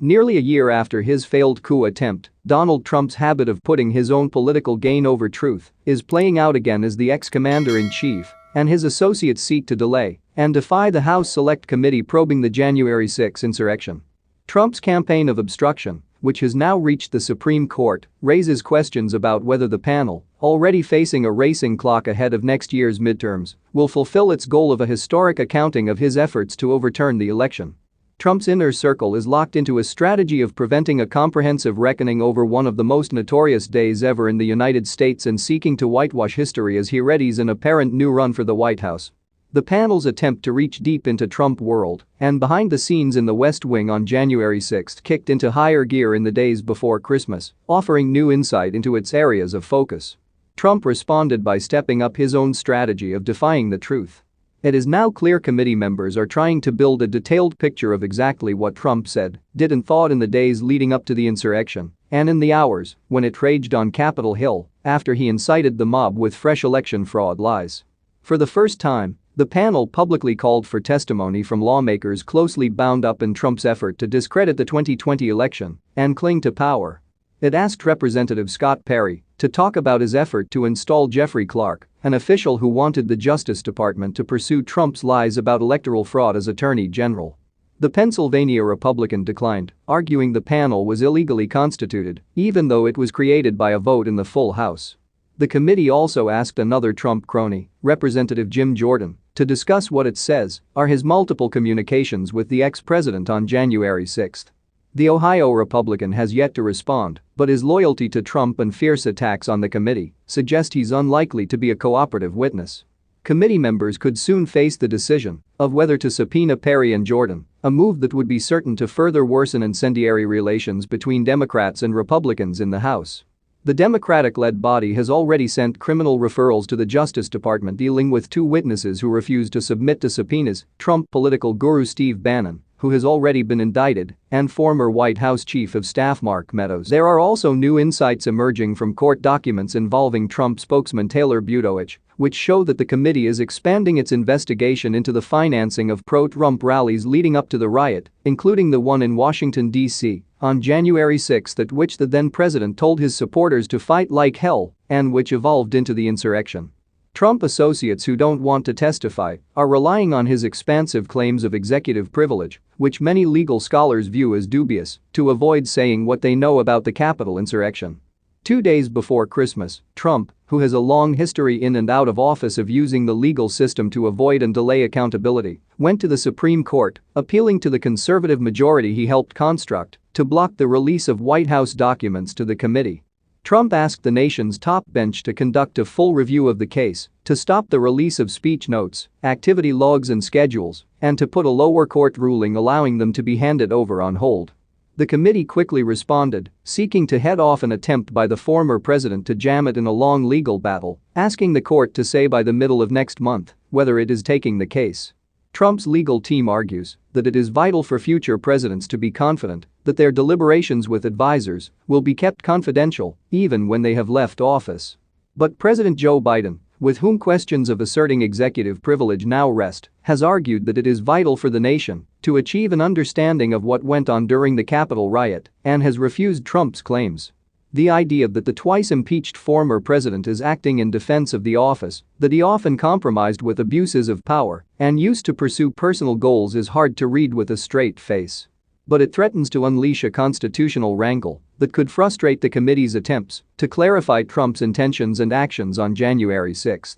Nearly a year after his failed coup attempt, Donald Trump's habit of putting his own political gain over truth is playing out again as the ex-commander-in-chief and his associates seek to delay and defy the House Select Committee probing the January 6 insurrection. Trump's campaign of obstruction, which has now reached the Supreme Court, raises questions about whether the panel, already facing a racing clock ahead of next year's midterms, will fulfill its goal of a historic accounting of his efforts to overturn the election. Trump's inner circle is locked into a strategy of preventing a comprehensive reckoning over one of the most notorious days ever in the United States and seeking to whitewash history as he readies an apparent new run for the White House. The panel's attempt to reach deep into Trump world and behind the scenes in the West Wing on January 6 kicked into higher gear in the days before Christmas, offering new insight into its areas of focus. Trump responded by stepping up his own strategy of defying the truth. It is now clear committee members are trying to build a detailed picture of exactly what Trump said, did and thought in the days leading up to the insurrection and in the hours when it raged on Capitol Hill after he incited the mob with fresh election fraud lies. For the first time, the panel publicly called for testimony from lawmakers closely bound up in Trump's effort to discredit the 2020 election and cling to power. It asked Representative Scott Perry to talk about his effort to install Jeffrey Clark, an official who wanted the Justice Department to pursue Trump's lies about electoral fraud as Attorney General. The Pennsylvania Republican declined, arguing the panel was illegally constituted, even though it was created by a vote in the full House. The committee also asked another Trump crony, Representative Jim Jordan, to discuss what it says are his multiple communications with the ex-president on January 6. The Ohio Republican has yet to respond, but his loyalty to Trump and fierce attacks on the committee suggest he's unlikely to be a cooperative witness. Committee members could soon face the decision of whether to subpoena Perry and Jordan, a move that would be certain to further worsen incendiary relations between Democrats and Republicans in the House. The Democratic-led body has already sent criminal referrals to the Justice Department dealing with two witnesses who refused to submit to subpoenas: Trump political guru Steve Bannon, who has already been indicted, and former White House Chief of Staff Mark Meadows. There are also new insights emerging from court documents involving Trump spokesman Taylor Budowich, which show that the committee is expanding its investigation into the financing of pro-Trump rallies leading up to the riot, including the one in Washington, D.C. on January 6 at which the then-president told his supporters to fight like hell and which evolved into the insurrection. Trump associates who don't want to testify are relying on his expansive claims of executive privilege, which many legal scholars view as dubious, to avoid saying what they know about the Capitol insurrection. 2 days before Christmas, Trump, who has a long history in and out of office of using the legal system to avoid and delay accountability, went to the Supreme Court, appealing to the conservative majority he helped construct to block the release of White House documents to the committee. Trump asked the nation's top bench to conduct a full review of the case, to stop the release of speech notes, activity logs and schedules, and to put a lower court ruling allowing them to be handed over on hold. The committee quickly responded, seeking to head off an attempt by the former president to jam it in a long legal battle, asking the court to say by the middle of next month whether it is taking the case. Trump's legal team argues that it is vital for future presidents to be confident that their deliberations with advisors will be kept confidential even when they have left office. But President Joe Biden, with whom questions of asserting executive privilege now rest, has argued that it is vital for the nation to achieve an understanding of what went on during the Capitol riot and has refused Trump's claims. The idea that the twice-impeached former president is acting in defense of the office that he often compromised with abuses of power and used to pursue personal goals is hard to read with a straight face. But it threatens to unleash a constitutional wrangle that could frustrate the committee's attempts to clarify Trump's intentions and actions on January 6.